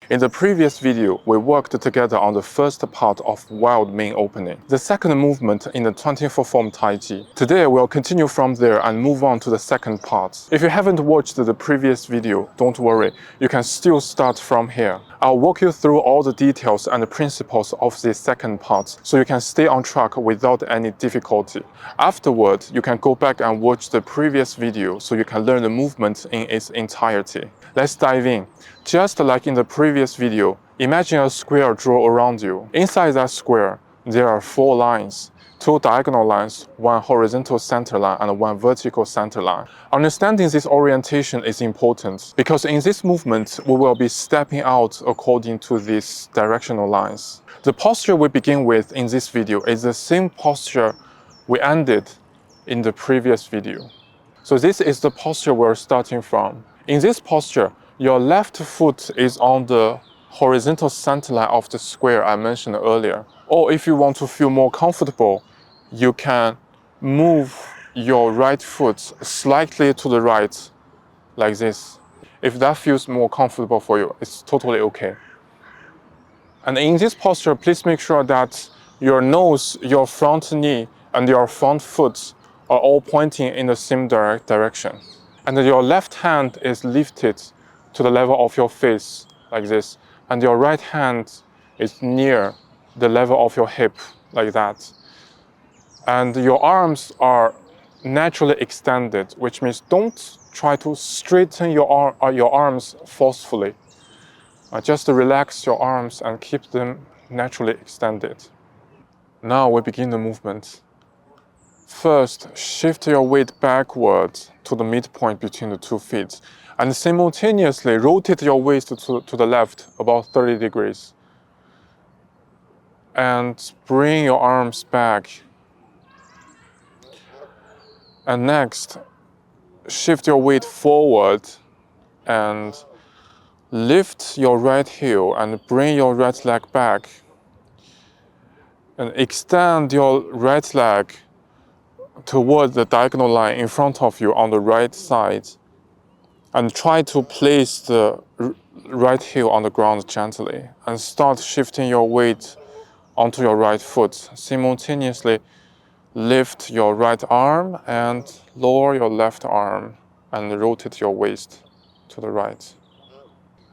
In the previous video, we worked together on the first part of wild main opening, the second movement in the 24 Form Tai Chi. Today, we'll continue from there and move on to the second part. If you haven't watched the previous video, don't worry, you can still start from here. I'll walk you through all the details and the principles of this second part, so you can stay on track without any difficulty. Afterward, you can go back and watch the previous video so you can learn the movement in its entirety. Let's dive in. Just like in the previous video, imagine a square drawn around you. Inside that square, there are 4 lines, 2 diagonal lines, 1 horizontal center line and 1 vertical center line. Understanding this orientation is important because in this movement, we will be stepping out according to these directional lines. The posture we begin with in this video is the same posture we ended in the previous video. So this is the posture we're starting from. In this posture, your left foot is on the horizontal center line of the square I mentioned earlier. Or if you want to feel more comfortable, you can move your right foot slightly to the right, like this. If that feels more comfortable for you, it's totally okay. And in this posture, please make sure that your nose, your front knee, and your front foot are all pointing in the same direction. And your left hand is lifted to the level of your face, like this. And your right hand is near the level of your hip, like that. And your arms are naturally extended, which means don't try to straighten your arms forcefully. Just relax your arms and keep them naturally extended. Now we begin the movement. First, shift your weight backward to the midpoint between the 2 feet and simultaneously rotate your waist to the left about 30 degrees. And bring your arms back. And next, shift your weight forward and lift your right heel and bring your right leg back. And extend your right leg toward the diagonal line in front of you on the right side. And try to place the right heel on the ground gently. And start shifting your weight onto your right foot. Simultaneously lift your right arm and lower your left arm and rotate your waist to the right.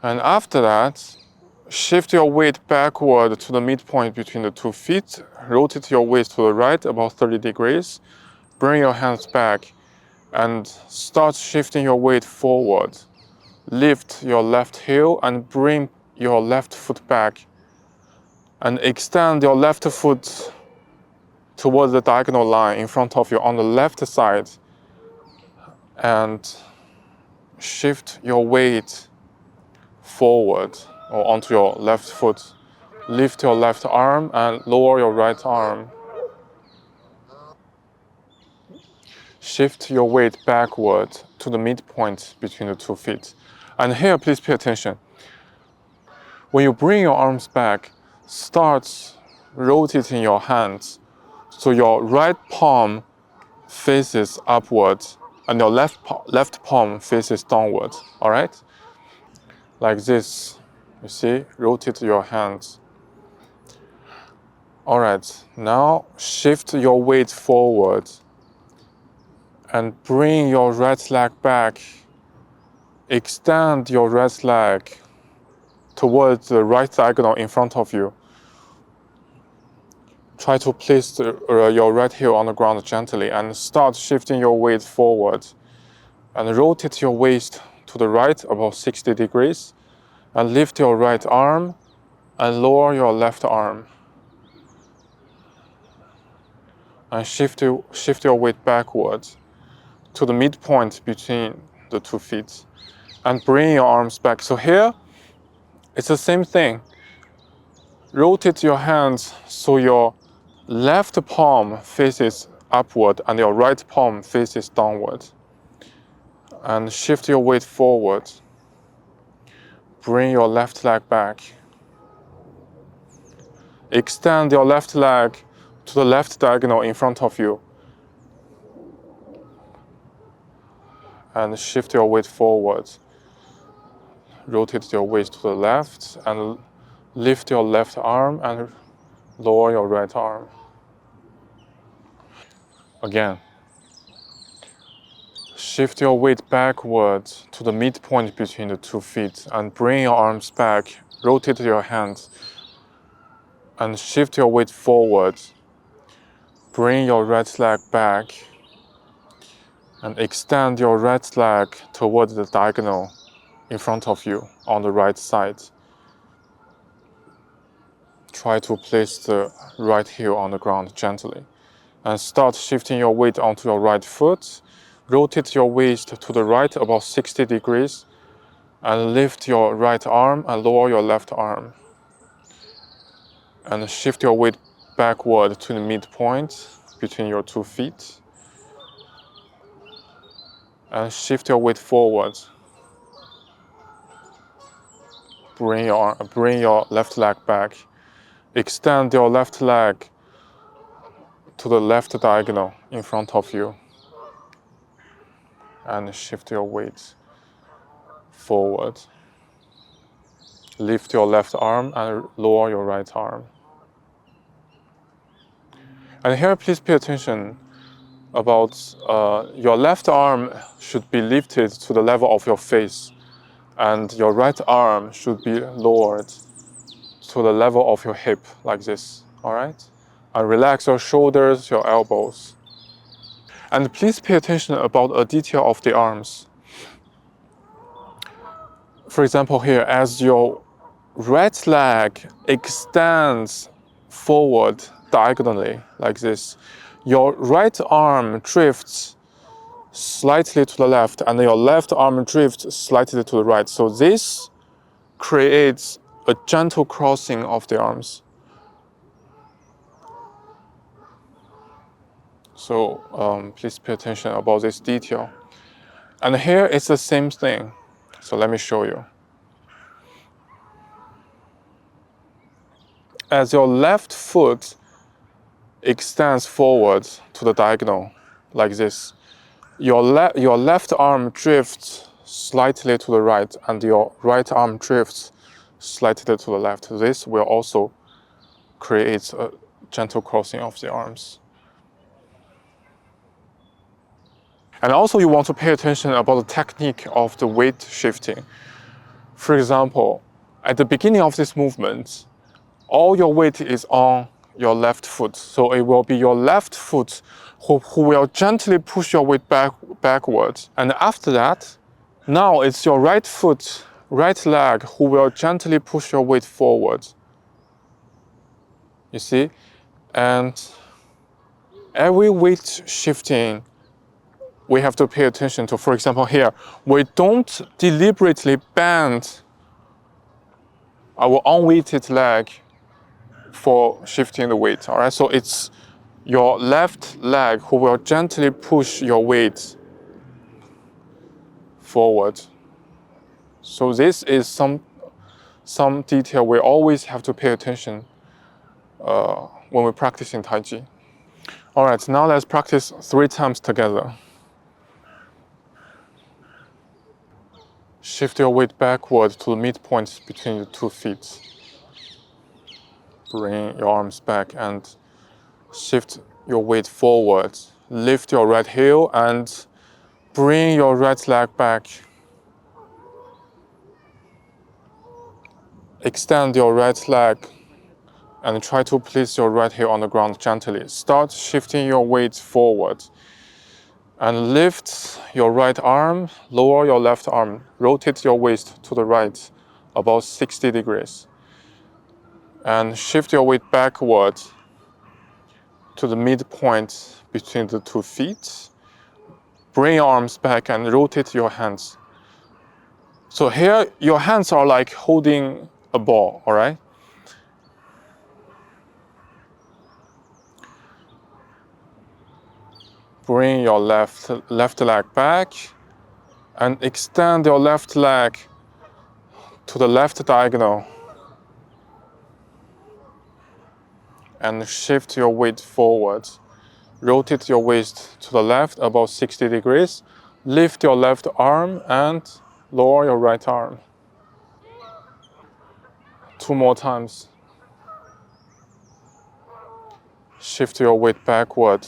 And after that, shift your weight backward to the midpoint between the 2 feet, rotate your waist to the right about 30 degrees, bring your hands back and start shifting your weight forward. Lift your left heel and bring your left foot back and extend your left foot towards the diagonal line in front of you on the left side and shift your weight forward or onto your left foot. Lift your left arm and lower your right arm. Shift your weight backward to the midpoint between the 2 feet. And here, please pay attention. When you bring your arms back, start rotating your hands so your right palm faces upward and your left palm faces downward, all right? Like this, you see, rotate your hands. All right, now shift your weight forward and bring your right leg back. Extend your right leg towards the right diagonal in front of you. Try to place your right heel on the ground gently and start shifting your weight forward. And rotate your waist to the right about 60 degrees. And lift your right arm and lower your left arm. And shift your weight backwards to the midpoint between the 2 feet. And bring your arms back. So here, it's the same thing. Rotate your hands so your left palm faces upward and your right palm faces downward. And shift your weight forward. Bring your left leg back. Extend your left leg to the left diagonal in front of you. And shift your weight forward. rotate your waist to the left and lift your left arm and lower your right arm. Again, shift your weight backwards to the midpoint between the 2 feet and bring your arms back, rotate your hands and shift your weight forward. Bring your right leg back and extend your right leg towards the diagonal in front of you on the right side. Try to place the right heel on the ground gently and start shifting your weight onto your right foot. Rotate your waist to the right about 60 degrees and lift your right arm and lower your left arm. And shift your weight backward to the midpoint between your 2 feet. And shift your weight forward. Bring your left leg back. Extend your left leg to the left diagonal in front of you. And shift your weight forward. Lift your left arm and lower your right arm. And here, please pay attention about your left arm should be lifted to the level of your face, and your right arm should be lowered to the level of your hip, like this, all right? And relax your shoulders, your elbows. And please pay attention about a detail of the arms. For example, here, as your right leg extends forward diagonally, like this, your right arm drifts slightly to the left and your left arm drifts slightly to the right. So this creates a gentle crossing of the arms. So please pay attention about this detail. And here it's the same thing. So let me show you. As your left foot extends forward to the diagonal, like this, your left arm drifts slightly to the right and your right arm drifts slightly to the left. This will also create a gentle crossing of the arms. And also you want to pay attention about the technique of the weight shifting. For example, at the beginning of this movement, all your weight is on your left foot. So it will be your left foot who will gently push your weight backwards. And after that, now it's your right foot, right leg who will gently push your weight forward. You see? And every weight shifting we have to pay attention to. For example, here, we don't deliberately bend our unweighted leg for shifting the weight, all right? So it's your left leg who will gently push your weight forward. So this is some detail we always have to pay attention when we practice in Tai Chi. All right, now let's practice 3 times together. Shift your weight backward to the midpoint between the 2 feet. Bring your arms back and shift your weight forward. Lift your right heel and bring your right leg back. Extend your right leg and try to place your right heel on the ground gently. Start shifting your weight forward. And lift your right arm, lower your left arm. Rotate your waist to the right about 60 degrees. And shift your weight backward to the midpoint between the 2 feet. Bring your arms back and rotate your hands. So here, your hands are like holding a ball, all right? Bring your left leg back and extend your left leg to the left diagonal. And shift your weight forward. Rotate your waist to the left about 60 degrees. Lift your left arm and lower your right arm. 2 more times. Shift your weight backward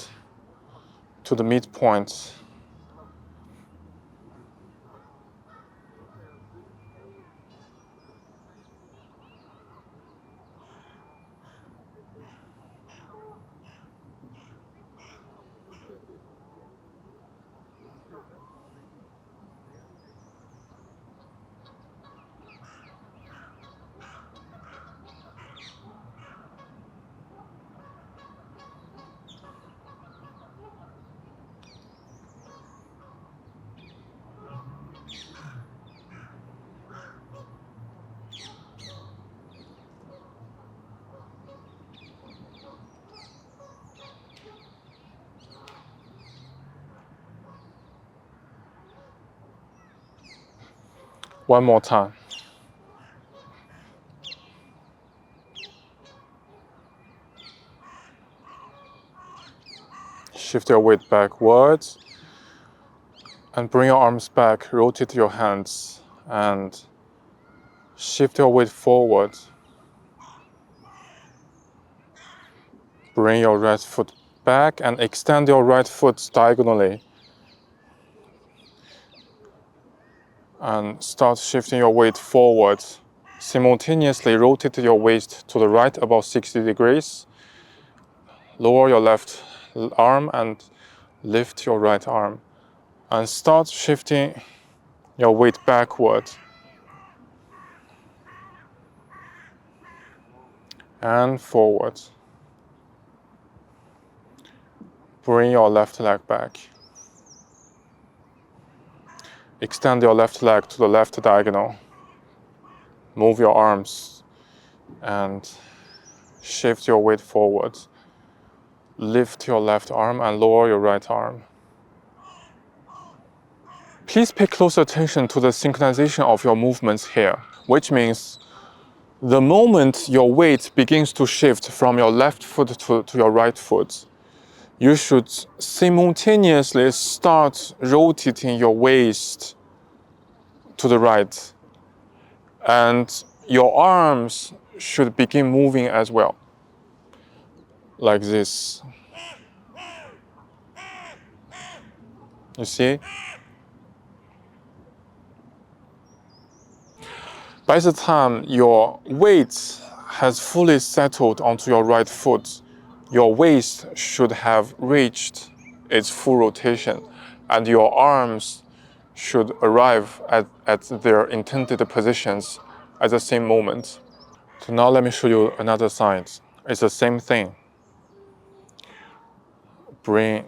to the midpoint. One more time. Shift your weight backwards and bring your arms back. Rotate your hands and shift your weight forward. Bring your right foot back and extend your right foot diagonally. And start shifting your weight forward. Simultaneously rotate your waist to the right about 60 degrees. Lower your left arm and lift your right arm. And start shifting your weight backward. And forward. Bring your left leg back. Extend your left leg to the left diagonal. Move your arms and shift your weight forward. Lift your left arm and lower your right arm. Please pay close attention to the synchronization of your movements here, which means the moment your weight begins to shift from your left foot to your right foot, you should simultaneously start rotating your waist to the right. And your arms should begin moving as well, like this. You see? By the time your weight has fully settled onto your right foot, your waist should have reached its full rotation and your arms should arrive at their intended positions at the same moment. So now let me show you another side. It's the same thing. Bring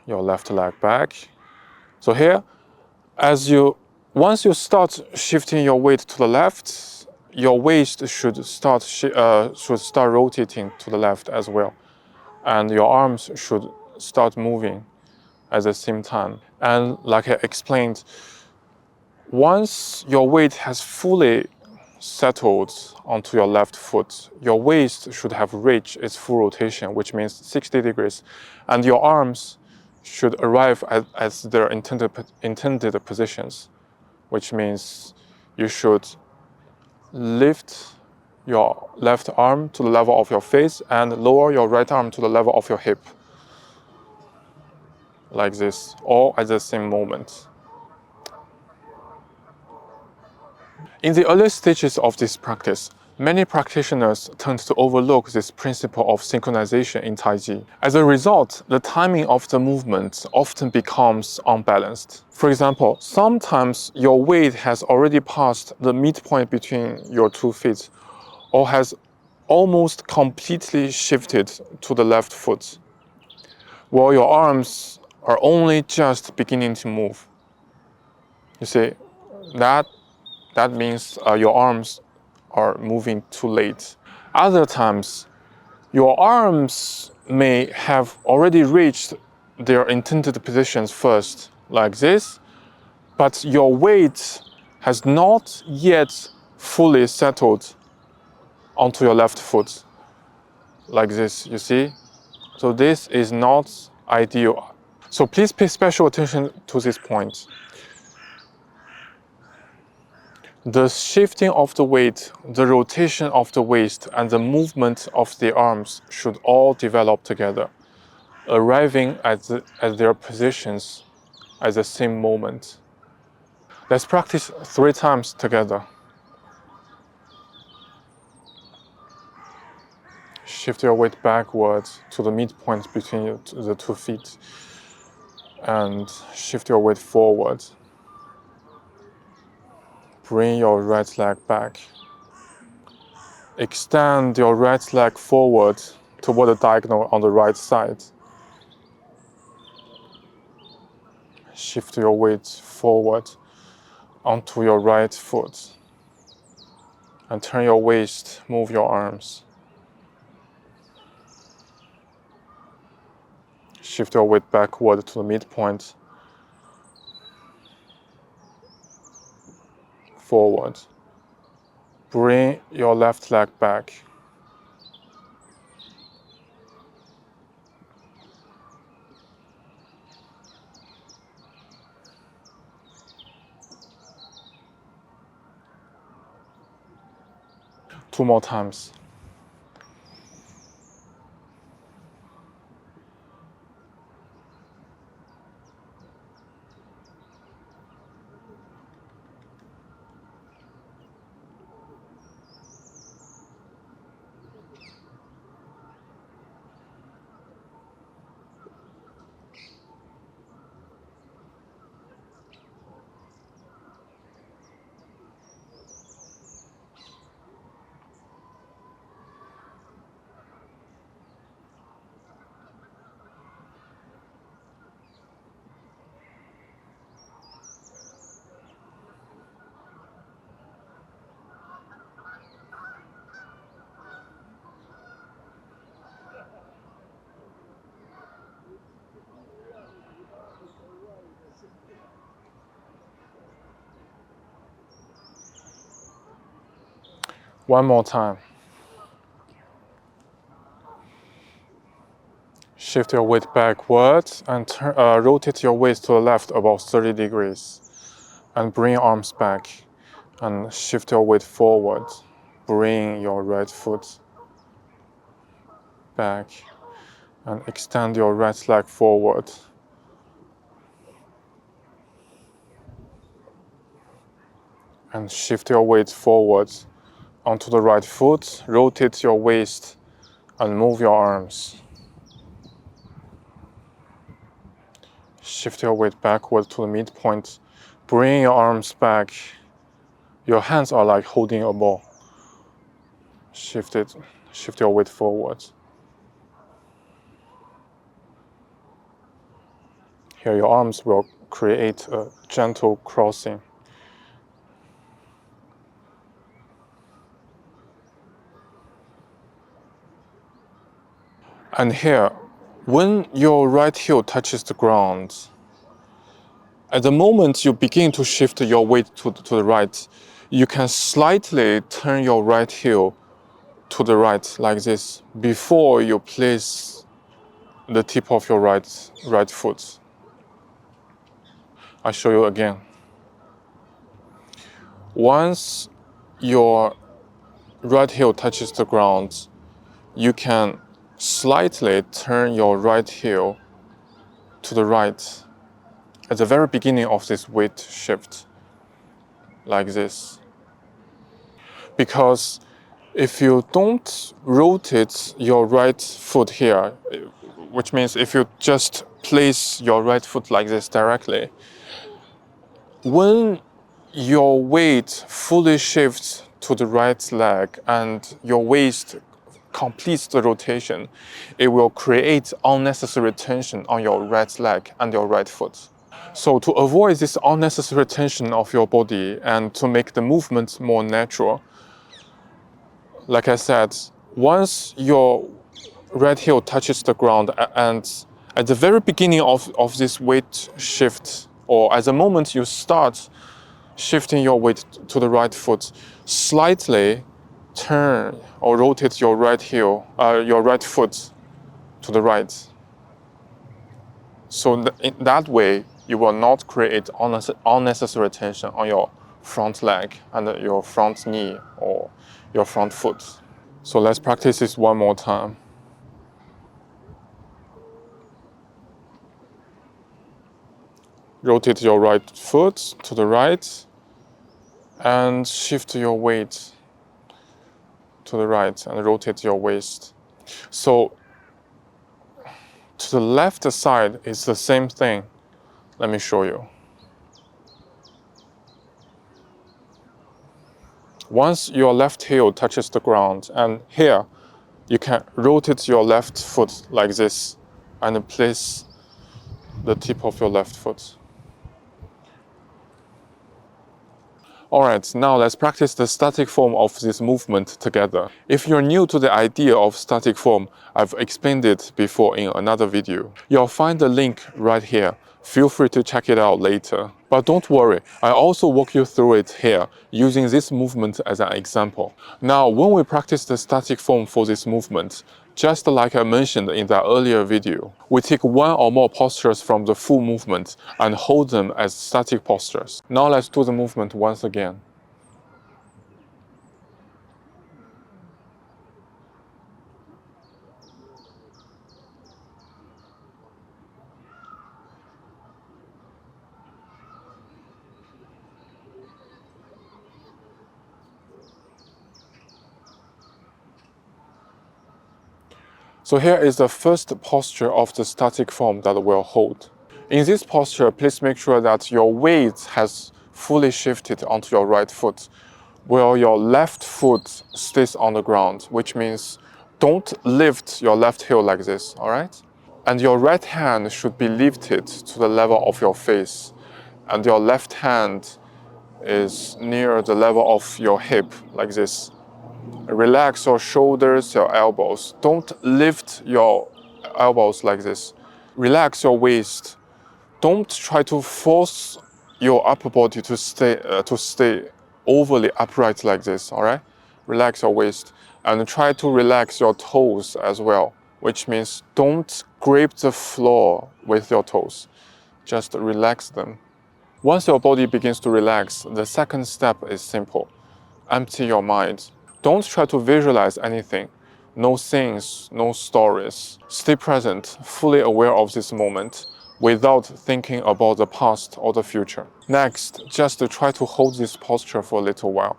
your left leg back. So here, once you start shifting your weight to the left, your waist should start rotating to the left as well, and your arms should start moving at the same time. And like I explained, once your weight has fully settled onto your left foot, your waist should have reached its full rotation, which means 60 degrees, and your arms should arrive at their intended positions, which means you should lift your left arm to the level of your face and lower your right arm to the level of your hip, like this, all at the same moment. In the early stages of this practice, many practitioners tend to overlook this principle of synchronization in Tai Chi. As a result, the timing of the movement often becomes unbalanced. For example, sometimes your weight has already passed the midpoint between your 2 feet or has almost completely shifted to the left foot, while your arms are only just beginning to move. You see, that means your arms are moving too late. Other times, your arms may have already reached their intended positions first, like this, but your weight has not yet fully settled onto your left foot, like this, you see? So this is not ideal. So please pay special attention to this point. The shifting of the weight, the rotation of the waist, and the movement of the arms should all develop together, arriving at their positions at the same moment. Let's practice 3 times together. Shift your weight backwards to the midpoint between the 2 feet and shift your weight forward. Bring your right leg back. Extend your right leg forward toward the diagonal on the right side. Shift your weight forward onto your right foot and turn your waist, move your arms. Shift your weight backward to the midpoint, forward. Bring your left leg back. Two more times. One more time. Shift your weight backwards and rotate your waist to the left about 30 degrees. And bring your arms back and shift your weight forward. Bring your right foot back and extend your right leg forward. And shift your weight forward onto the right foot. Rotate your waist and move your arms. Shift your weight backward to the midpoint. Bring your arms back. Your hands are like holding a ball. Shift your weight forward. Here your arms will create a gentle crossing. And here, when your right heel touches the ground, at the moment you begin to shift your weight to the right, you can slightly turn your right heel to the right like this before you place the tip of your right foot. I show you again. Once your right heel touches the ground, you can slightly turn your right heel to the right at the very beginning of this weight shift, like this. Because if you don't rotate your right foot here, which means if you just place your right foot like this directly, when your weight fully shifts to the right leg and your waist completes the rotation, it will create unnecessary tension on your right leg and your right foot. So to avoid this unnecessary tension of your body and to make the movement more natural, like I said, once your right heel touches the ground and at the very beginning of this weight shift, or at the moment you start shifting your weight to the right foot, slightly turn or rotate your right foot to the right. So in that way, you will not create unnecessary tension on your front leg and your front knee or your front foot. So let's practice this one more time. Rotate your right foot to the right and shift your weight to the right and rotate your waist. So to the left side is the same thing. Let me show you. Once your left heel touches the ground, and here you can rotate your left foot like this and place the tip of your left foot. Alright, now let's practice the static form of this movement together. If you're new to the idea of static form, I've explained it before in another video. You'll find the link right here. Feel free to check it out later. But don't worry, I also walk you through it here, using this movement as an example. Now, when we practice the static form for this movement, just like I mentioned in that earlier video, we take one or more postures from the full movement and hold them as static postures. Now let's do the movement once again. So here is the first posture of the static form that we'll hold. In this posture, please make sure that your weight has fully shifted onto your right foot, while your left foot stays on the ground, which means don't lift your left heel like this, all right? And your right hand should be lifted to the level of your face, and your left hand is near the level of your hip, like this. Relax your shoulders, your elbows. Don't lift your elbows like this. Relax your waist. Don't try to force your upper body to stay overly upright like this, all right? Relax your waist and try to relax your toes as well, which means don't grip the floor with your toes. Just relax them. Once your body begins to relax, the second step is simple. Empty your mind. Don't try to visualize anything. No scenes, no stories. Stay present, fully aware of this moment, without thinking about the past or the future. Next, just try to hold this posture for a little while.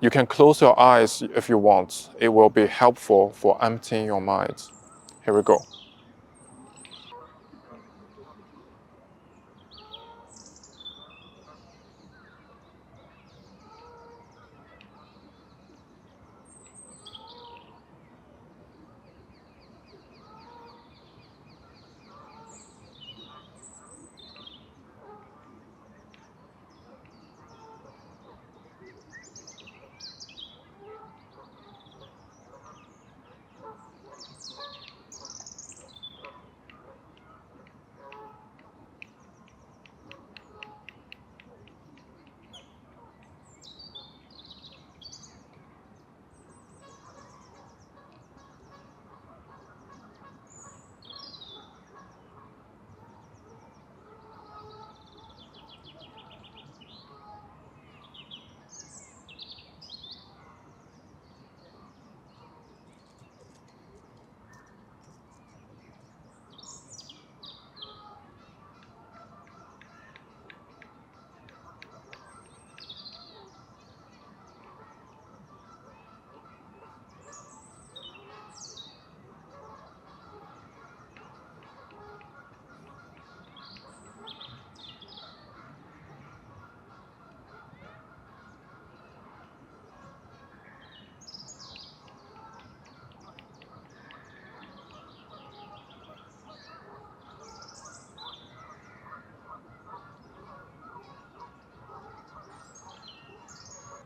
You can close your eyes if you want. It will be helpful for emptying your mind. Here we go.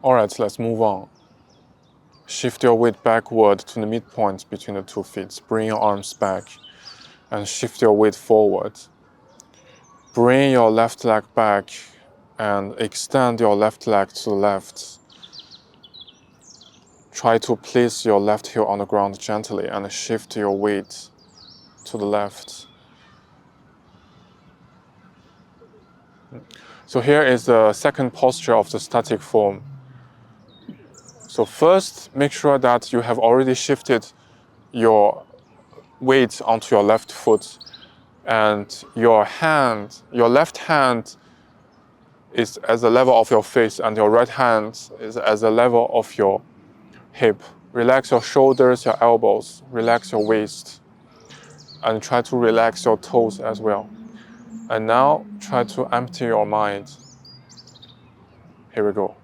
All right, let's move on. Shift your weight backward to the midpoint between the 2 feet. Bring your arms back and shift your weight forward. Bring your left leg back and extend your left leg to the left. Try to place your left heel on the ground gently and shift your weight to the left. So here is the second posture of the static form. So first, make sure that you have already shifted your weight onto your left foot, and your left hand is at the level of your face, and your right hand is at the level of your hip. Relax your shoulders, your elbows, relax your waist, and try to relax your toes as well. And now try to empty your mind. Here we go.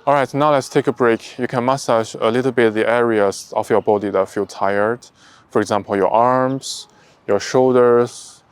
All right, now let's take a break. You can massage a little bit the areas of your body that feel tired. For example, your arms, your shoulders,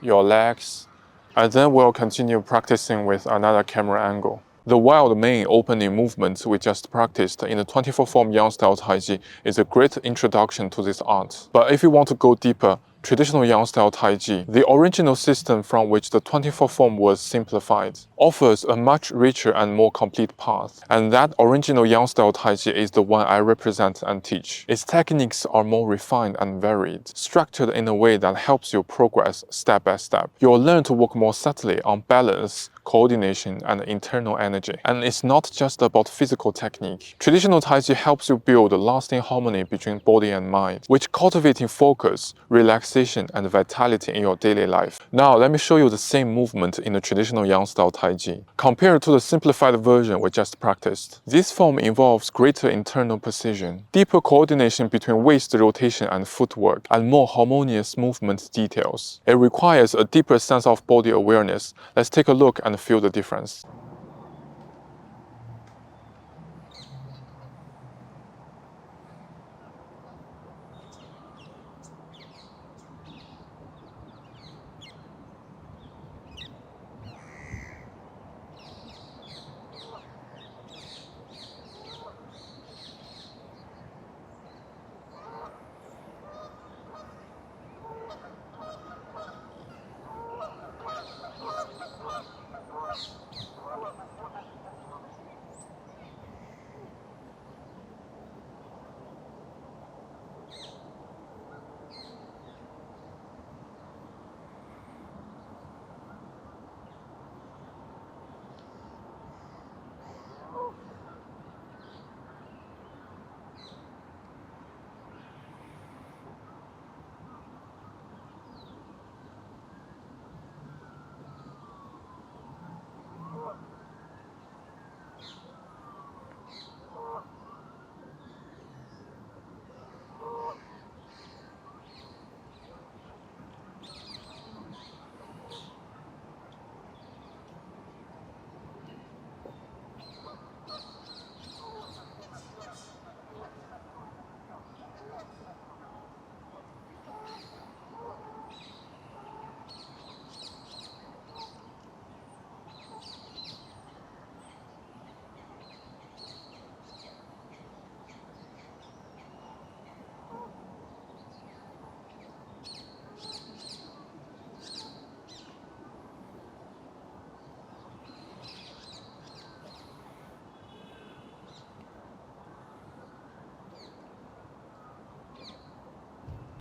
your legs. And then we'll continue practicing with another camera angle. The wild mane opening movement we just practiced in the 24 form Yang style Tai Chi is a great introduction to this art. But if you want to go deeper, traditional Yang style Tai Chi, the original system from which the 24 form was simplified, offers a much richer and more complete path. And that original Yang style Tai Chi is the one I represent and teach. Its techniques are more refined and varied, structured in a way that helps you progress step by step. You'll learn to work more subtly on balance, coordination, and internal energy. And it's not just about physical technique. Traditional Tai Chi helps you build a lasting harmony between body and mind, which cultivating focus, relaxation, and vitality in your daily life. Now, let me show you the same movement in the traditional Yang style Tai Chi. Compared to the simplified version we just practiced, this form involves greater internal precision, deeper coordination between waist rotation and footwork, and more harmonious movement details. It requires a deeper sense of body awareness. Let's take a look and feel the difference.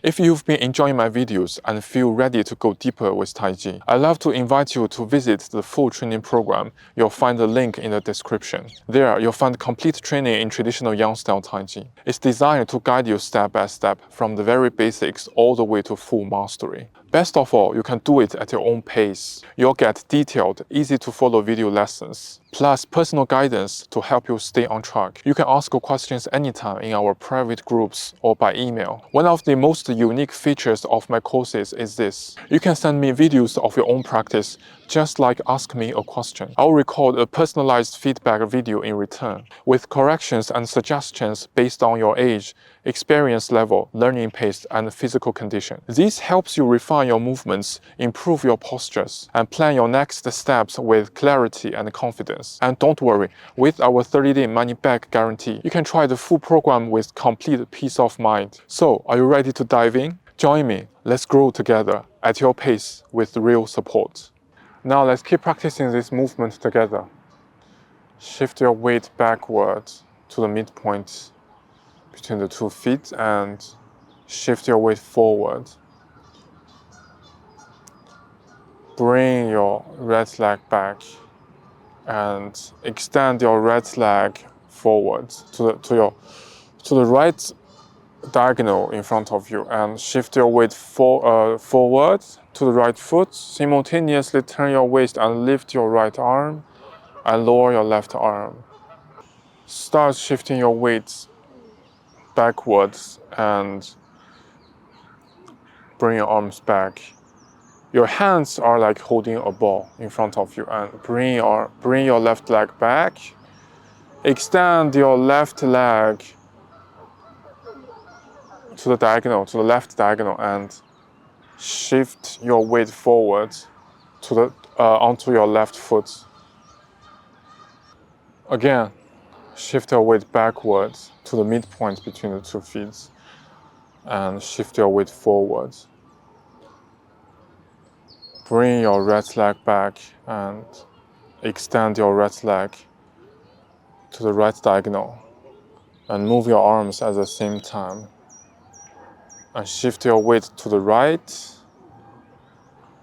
If you've been enjoying my videos and feel ready to go deeper with Tai Chi, I'd love to invite you to visit the full training program. You'll find the link in the description. There, you'll find complete training in traditional Yang style Tai Chi. It's designed to guide you step by step from the very basics all the way to full mastery. Best of all, you can do it at your own pace. You'll get detailed, easy to follow video lessons, plus personal guidance to help you stay on track. You can ask questions anytime in our private groups or by email. One of the most unique features of my courses is this. You can send me videos of your own practice, just like ask me a question. I'll record a personalized feedback video in return, with corrections and suggestions based on your age, experience level, learning pace, and physical condition. This helps you refine your movements, improve your postures, and plan your next steps with clarity and confidence. And don't worry, with our 30-day money-back guarantee, you can try the full program with complete peace of mind. So, are you ready to dive in? Join me. Let's grow together at your pace with real support. Now let's keep practicing this movement together. Shift your weight backward to the midpoint between the 2 feet and shift your weight forward. Bring your right leg back and extend your right leg forward to the right diagonal in front of you, and shift your weight forward to the right foot. Simultaneously turn your waist and lift your right arm and lower your left arm. Start shifting your weight backwards and bring your arms back. Your hands are like holding a ball in front of you, and bring your left leg back. Extend your left leg to the diagonal, to the left diagonal, and shift your weight forward to the onto your left foot. Again, shift your weight backwards to the midpoint between the 2 feet and shift your weight forward. Bring your right leg back and extend your right leg to the right diagonal and move your arms at the same time. And shift your weight to the right.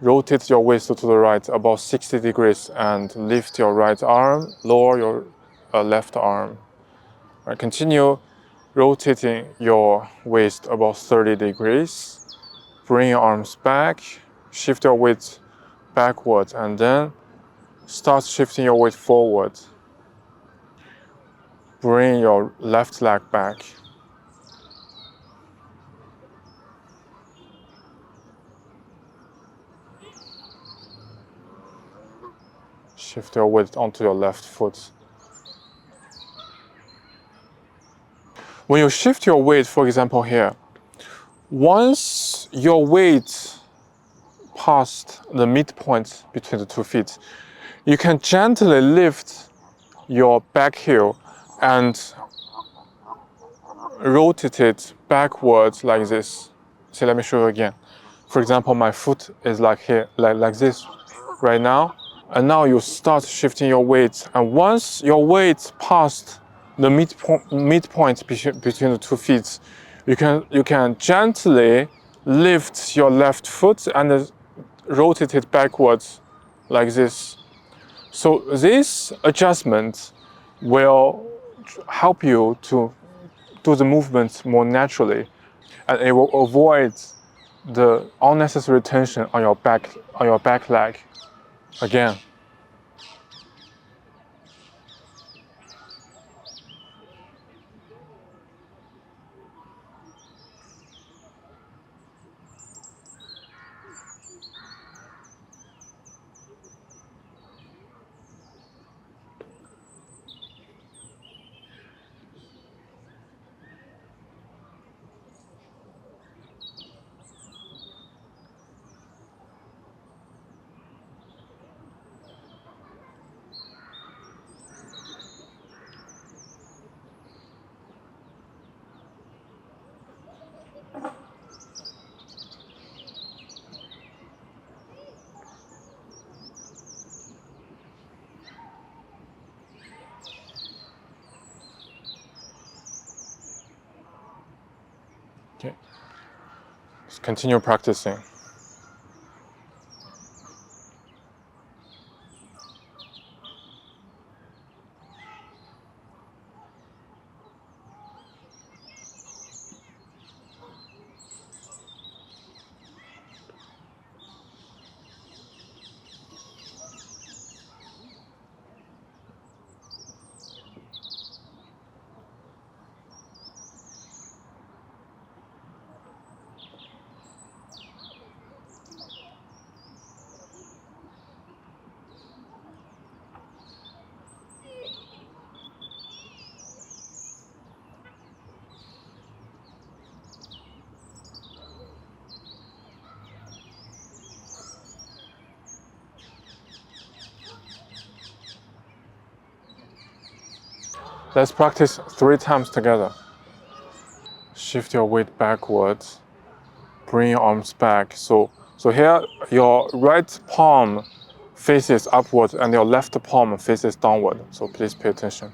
Rotate your waist to the right about 60 degrees and lift your right arm, lower your left arm. Right, continue rotating your waist about 30 degrees. Bring your arms back, shift your weight backward, and then start shifting your weight forward. Bring your left leg back. Shift your weight onto your left foot. When you shift your weight, for example here, once your weight past the midpoint between the 2 feet, you can gently lift your back heel and rotate it backwards like this. See, let me show you again. For example, my foot is like here, like this right now. And now you start shifting your weight. And once your weight past the midpoint between the 2 feet, you can gently lift your left foot and rotate it backwards like this. So this adjustment will help you to do the movements more naturally, and it will avoid the unnecessary tension on your back leg. Again. Continue practicing. Let's practice 3 times together. Shift your weight backwards. Bring your arms back. So here your right palm faces upward and your left palm faces downward. So please pay attention.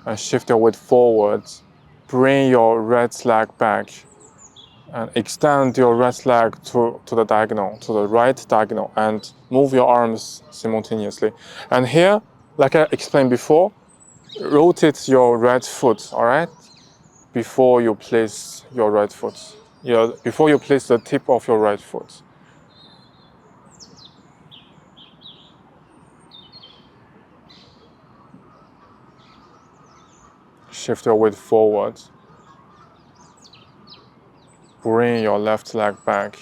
And shift your weight forwards. Bring your right leg back and extend your right leg to the diagonal, to the right diagonal, and move your arms simultaneously. And here, like I explained before, rotate your right foot, all right? Before you place your right foot. Before you place the tip of your right foot. Shift your weight forward. Bring your left leg back.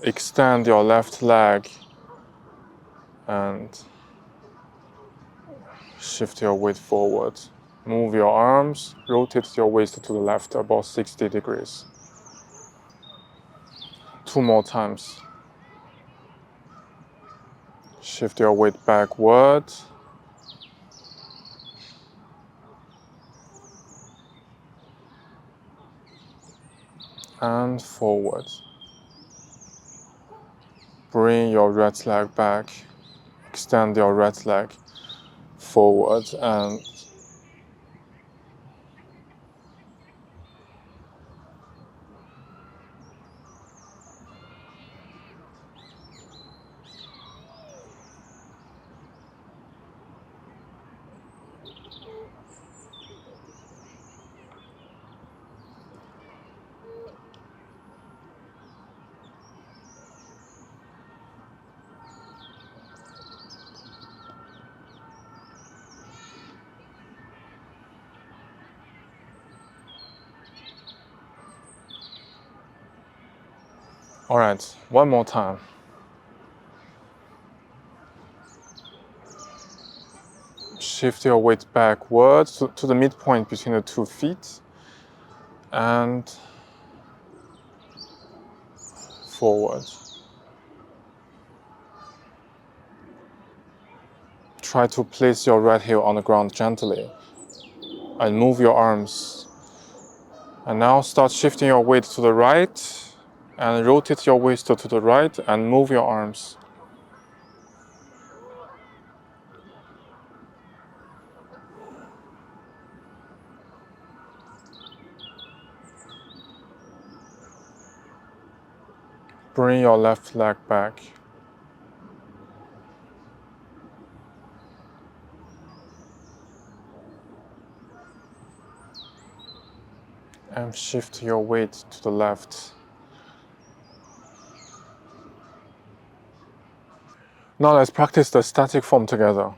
Extend your left leg and shift your weight forward. Move your arms, rotate your waist to the left about 60 degrees. 2 more times. Shift your weight backward. And forward. Bring your right leg back. Extend your right leg forward and all right, one more time. Shift your weight backwards to the midpoint between the 2 feet and forward. Try to place your right heel on the ground gently and move your arms. And now start shifting your weight to the right and rotate your waist to the right and move your arms. Bring your left leg back. And shift your weight to the left. Now let's practice the static form together.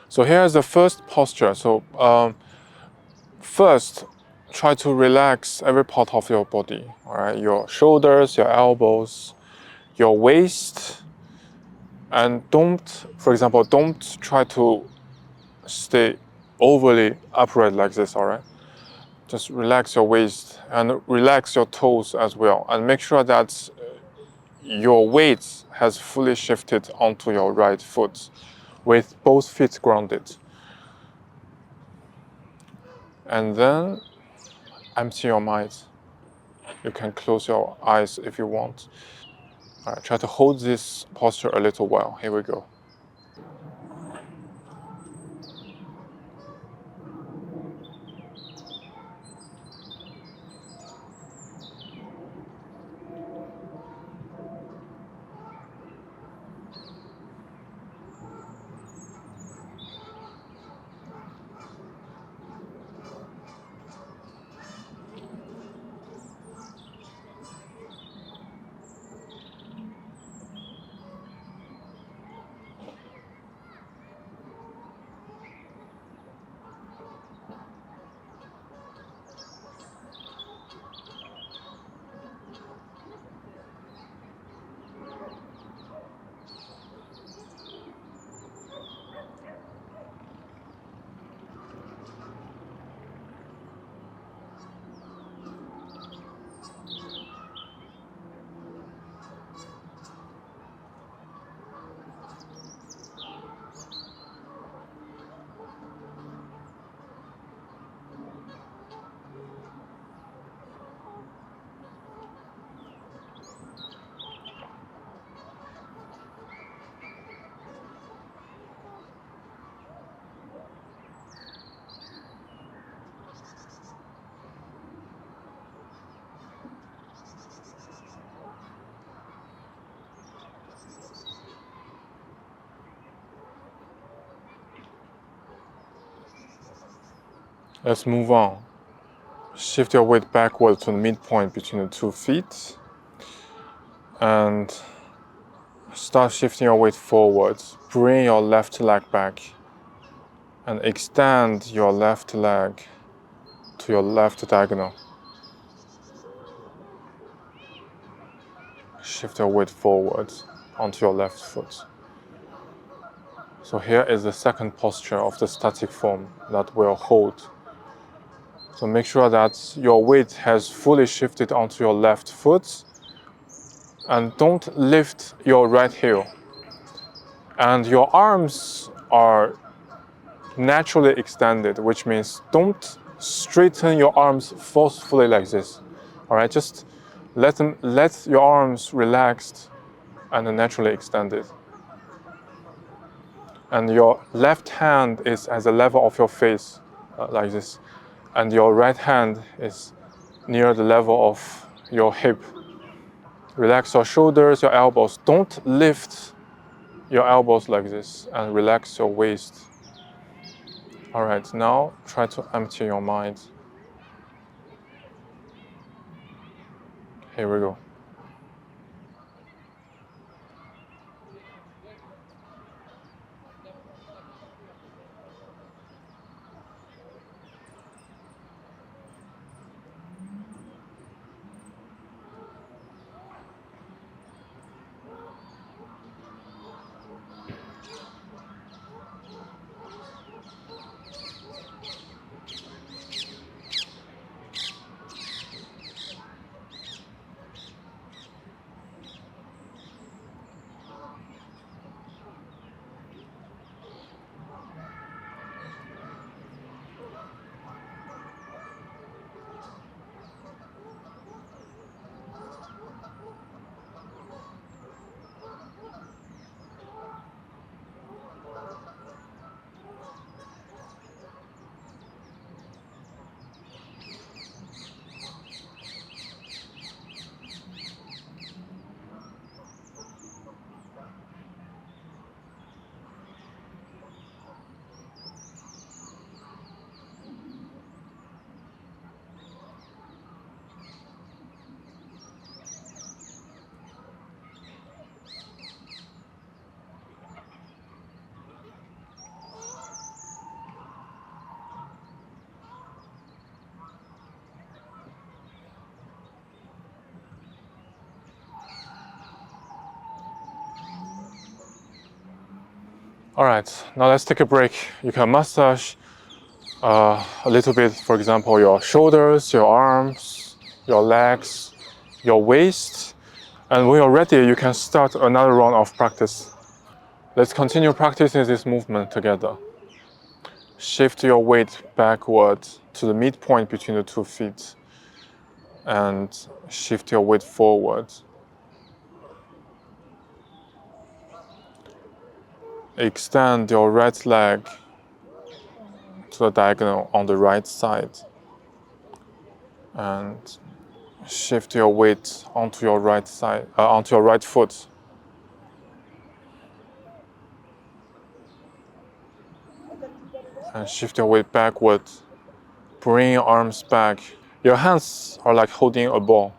So here's the first posture. So first, try to relax every part of your body. All right, your shoulders, your elbows, your waist, and for example, don't try to stay overly upright like this. All right, just relax your waist and relax your toes as well, and make sure that your weight has fully shifted onto your right foot with both feet grounded. And then empty your mind. You can close your eyes if you want. All right, try to hold this posture a little while. Here we go. Let's move on. Shift your weight backward to the midpoint between the 2 feet and start shifting your weight forward. Bring your left leg back and extend your left leg to your left diagonal. Shift your weight forward onto your left foot. So here is the second posture of the static form that will hold. So make sure that your weight has fully shifted onto your left foot and don't lift your right heel. And your arms are naturally extended, which means don't straighten your arms forcefully like this. All right, just let your arms relaxed and naturally extended. And your left hand is at the level of your face, like this. And your right hand is near the level of your hip. Relax your shoulders, your elbows. Don't lift your elbows like this and relax your waist. All right, now try to empty your mind. Here we go. All right, now let's take a break. You can massage a little bit, for example, your shoulders, your arms, your legs, your waist. And when you're ready, you can start another round of practice. Let's continue practicing this movement together. Shift your weight backward to the midpoint between the 2 feet and shift your weight forward. Extend your right leg to the diagonal on the right side and shift your weight onto your right side, onto your right foot. And shift your weight backward. Bring your arms back. Your hands are like holding a ball.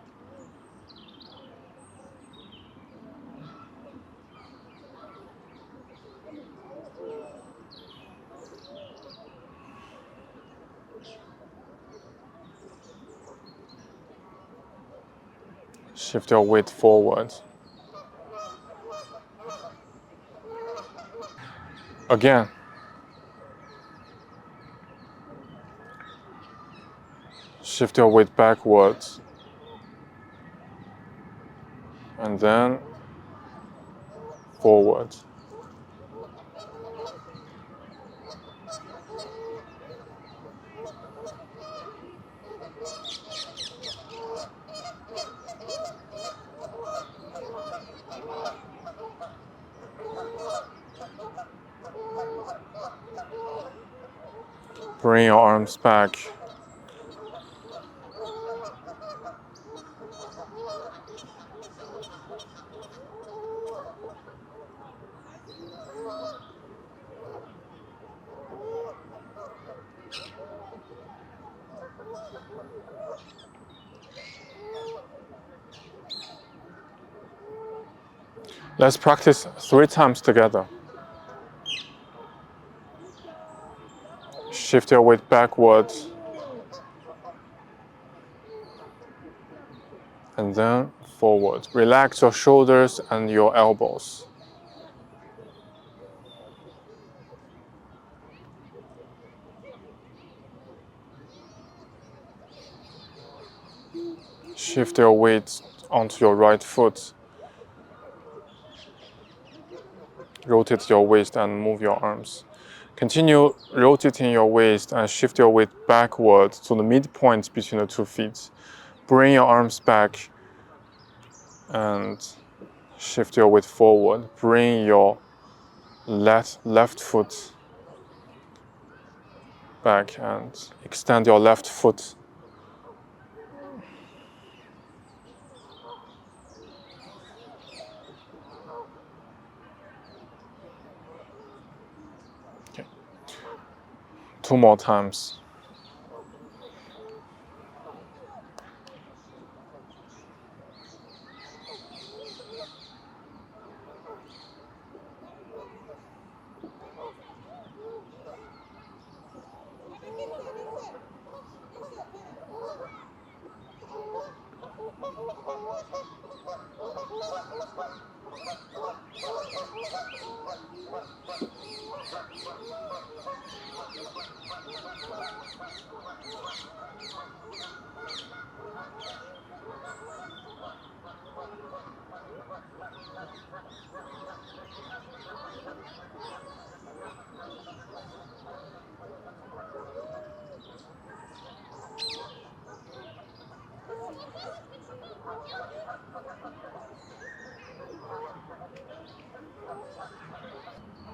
Shift your weight forward. Again. Shift your weight backwards. And then forward. Bring your arms back. Let's practice 3 times together. Shift your weight backwards. And then forward. Relax your shoulders and your elbows. Shift your weight onto your right foot. Rotate your waist and move your arms. Continue rotating your waist and shift your weight backward to the midpoint between the 2 feet. Bring your arms back and shift your weight forward. Bring your left foot back and extend your left foot. Okay. 2 more times.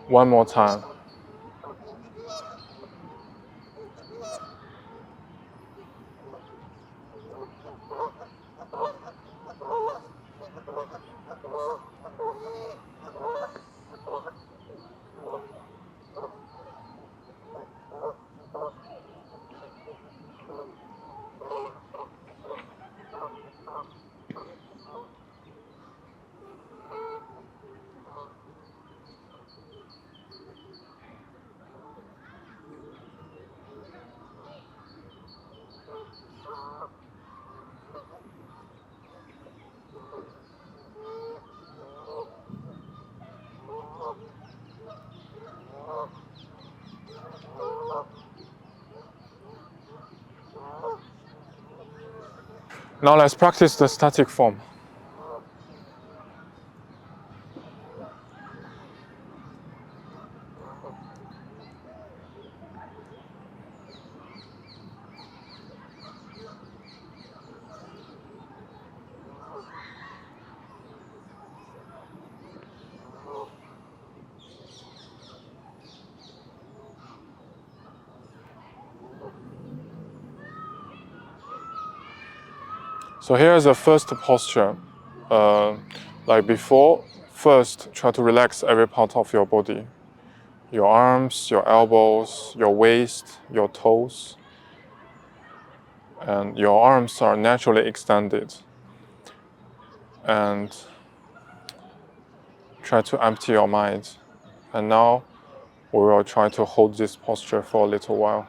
One more time. Now let's practice the static form. So here's the first posture. Like before, first try to relax every part of your body. Your arms, your elbows, your waist, your toes. And your arms are naturally extended. And try to empty your mind. And now we will try to hold this posture for a little while.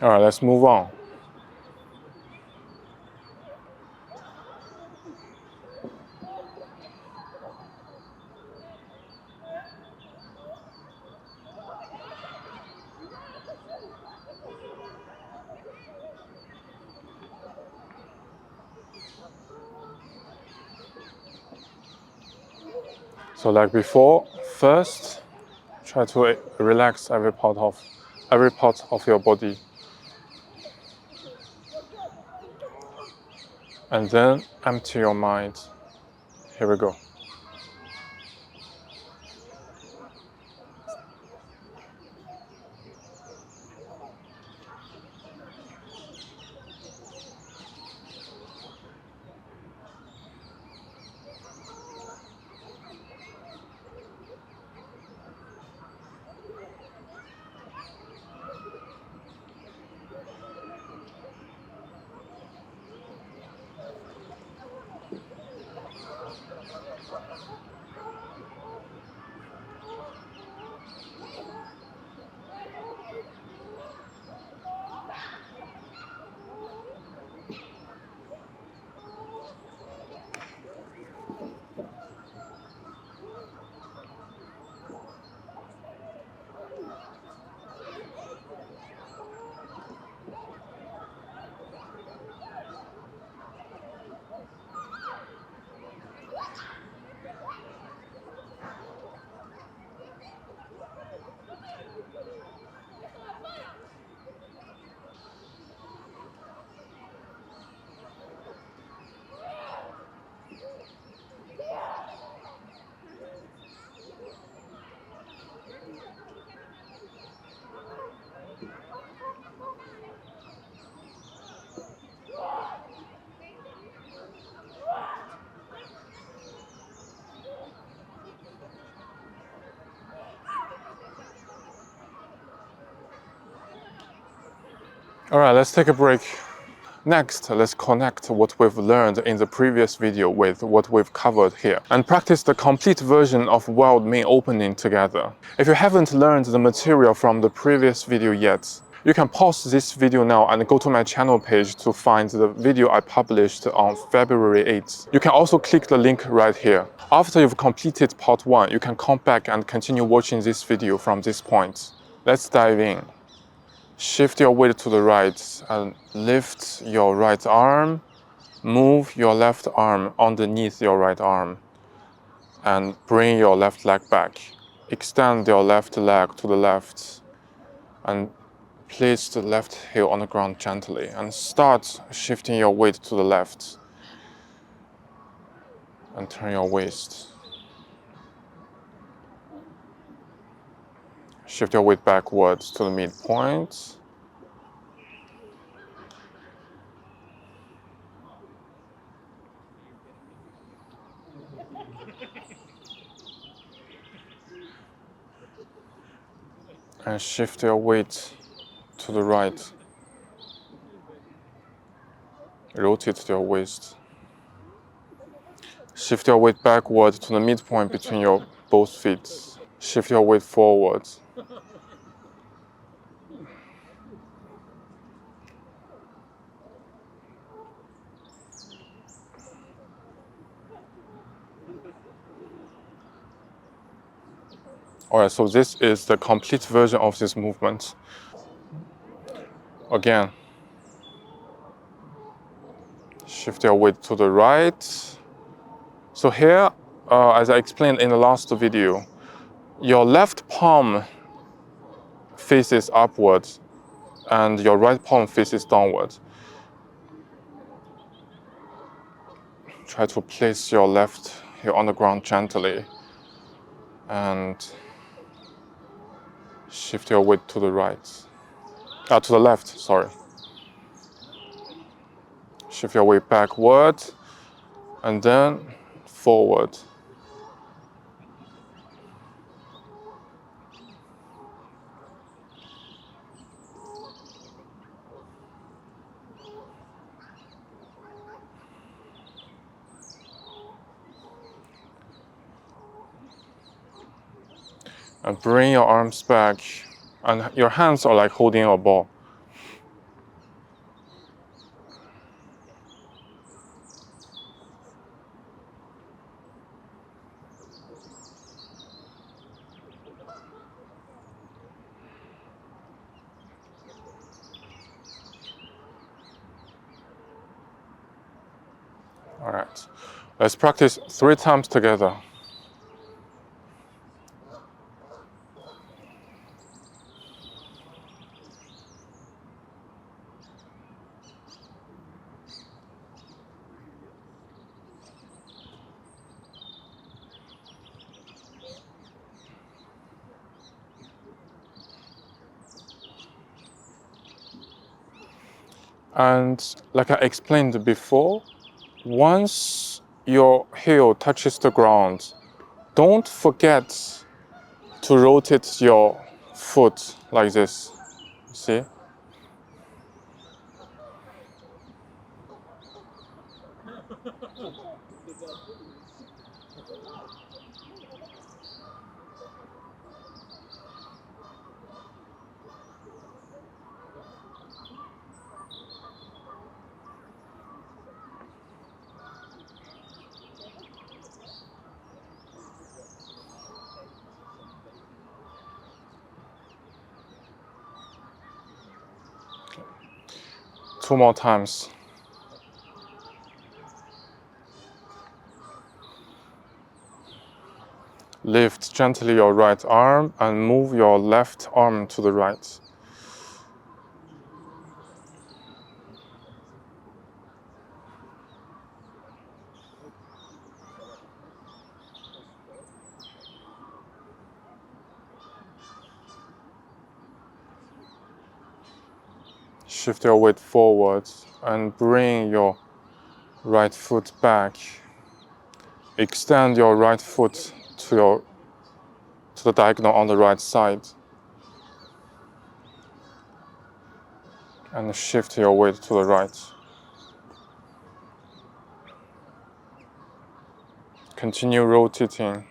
All right, let's move on. So like before, first try to relax every part of your body. And then empty your mind. Here we go. All right, let's take a break. Next, let's connect what we've learned in the previous video with what we've covered here and practice the complete version of wild main opening together. If you haven't learned the material from the previous video yet, you can pause this video now and go to my channel page to find the video I published on February 8th. You can also click the link right here. After you've completed part 1, you can come back and continue watching this video from this point. Let's dive in. Shift your weight to the right and lift your right arm. Move your left arm underneath your right arm and bring your left leg back. Extend your left leg to the left and place the left heel on the ground gently and start shifting your weight to the left and turn your waist. Shift your weight backwards to the midpoint. And shift your weight to the right. Rotate your waist. Shift your weight backward to the midpoint between your both feet. Shift your weight forward. Alright, so this is the complete version of this movement. Again, shift your weight to the right. So here, as I explained in the last video, your left palm faces upwards and your right palm faces downwards. Try to place your left heel on the ground gently and shift your weight to the right. To the left, sorry. Shift your weight backward and then forward. And bring your arms back and your hands are like holding a ball. All right, let's practice 3 times together. And like I explained before, once your heel touches the ground, don't forget to rotate your foot like this. See? Two more times. Lift gently your right arm and move your left arm to the right. Shift your weight forward and bring your right foot back. Extend your right foot to the diagonal on the right side. And shift your weight to the right. Continue rotating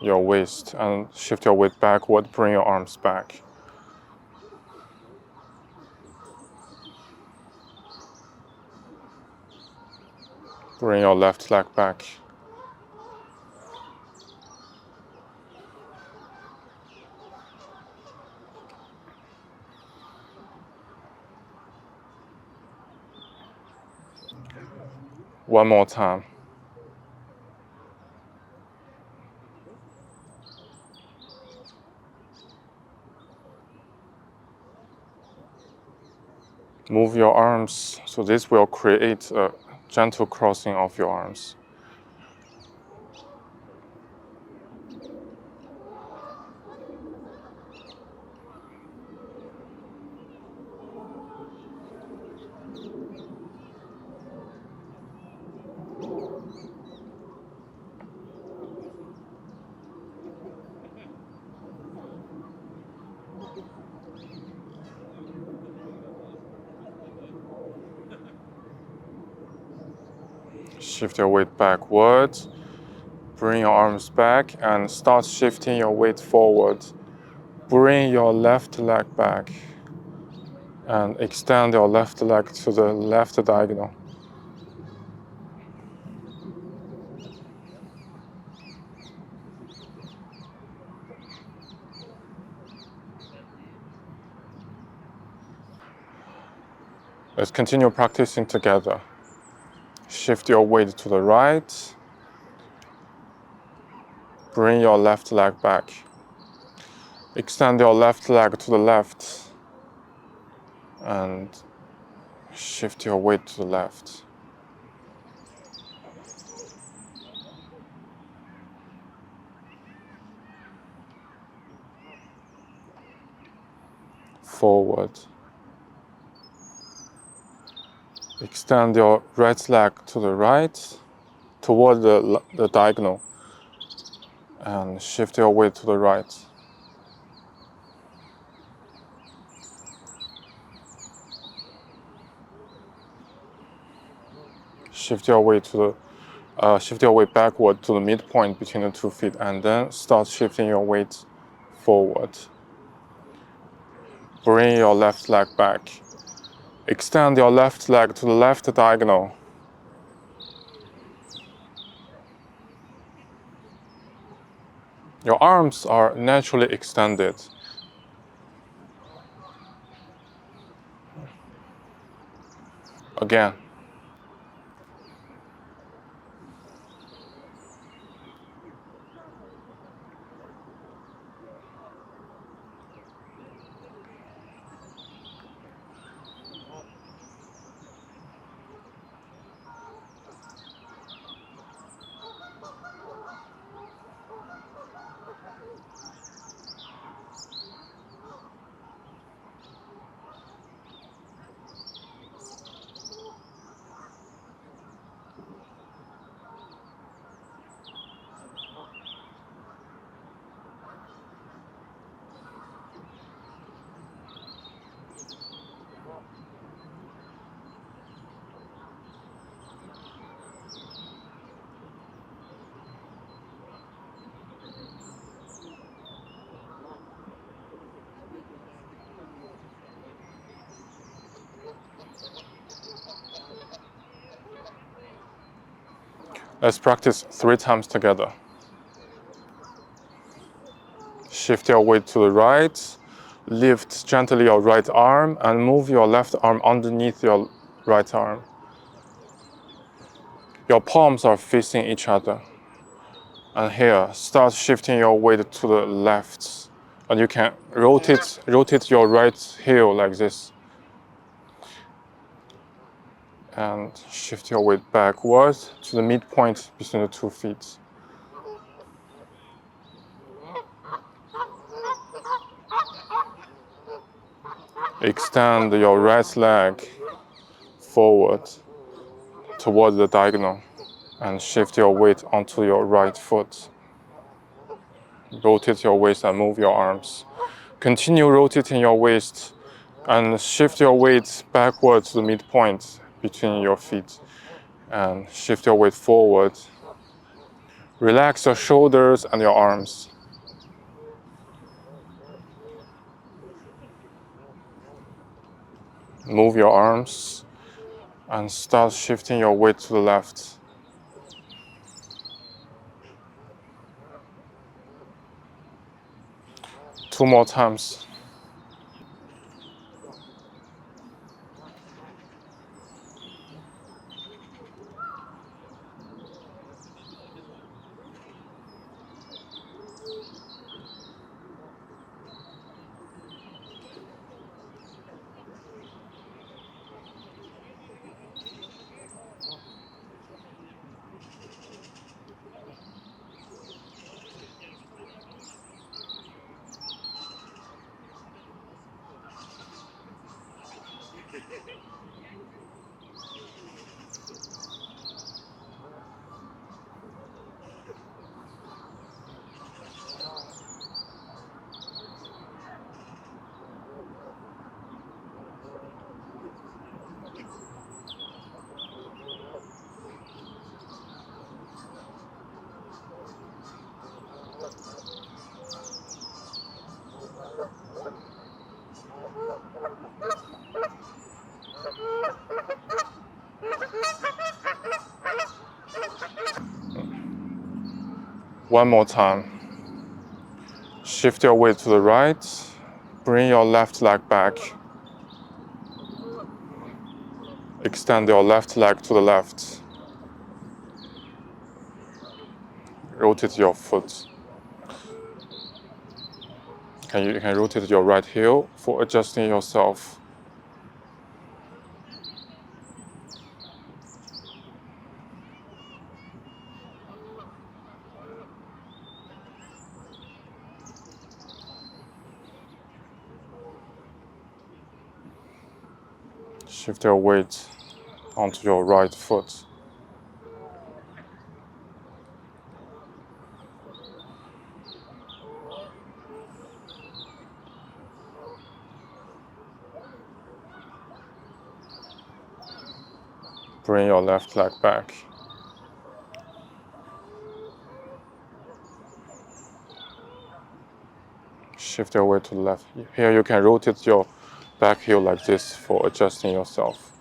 your waist and shift your weight backward, bring your arms back. Bring your left leg back. One more time. Move your arms, so this will create a gentle crossing of your arms. Shift your weight backwards. Bring your arms back and start shifting your weight forward. Bring your left leg back and extend your left leg to the left diagonal. Let's continue practicing together. Shift your weight to the right. Bring your left leg back. Extend your left leg to the left and shift your weight to the left. Forward. Extend your right leg to the right toward the diagonal and shift your weight to the right. Shift your weight backward to the midpoint between the 2 feet and then start shifting your weight forward. Bring your left leg back. Extend your left leg to the left diagonal. Your arms are naturally extended. Again. Let's practice 3 times together. Shift your weight to the right. Lift gently your right arm and move your left arm underneath your right arm. Your palms are facing each other. And here, start shifting your weight to the left. And you can rotate your right heel like this. And shift your weight backwards to the midpoint between the 2 feet. Extend your right leg forward toward the diagonal and shift your weight onto your right foot. Rotate your waist and move your arms. Continue rotating your waist and shift your weight backward to the midpoint between your feet and shift your weight forward. Relax your shoulders and your arms. Move your arms and start shifting your weight to the left. Two more times. One more time. Shift your weight to the right. Bring your left leg back. Extend your left leg to the left. Rotate your foot. You can rotate your right heel for adjusting yourself. Shift your weight onto your right foot. Bring your left leg back. Shift your weight to the left. Here you can rotate your back heel like this for adjusting yourself.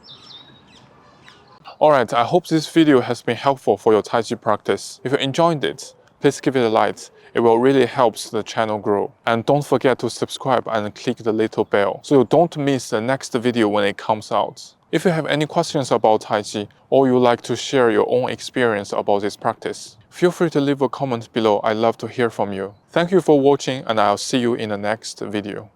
Alright, I hope this video has been helpful for your Tai Chi practice. If you enjoyed it, please give it a like. It will really help the channel grow. And don't forget to subscribe and click the little bell so you don't miss the next video when it comes out. If you have any questions about Tai Chi or you like to share your own experience about this practice, feel free to leave a comment below. I love to hear from you. Thank you for watching and I'll see you in the next video.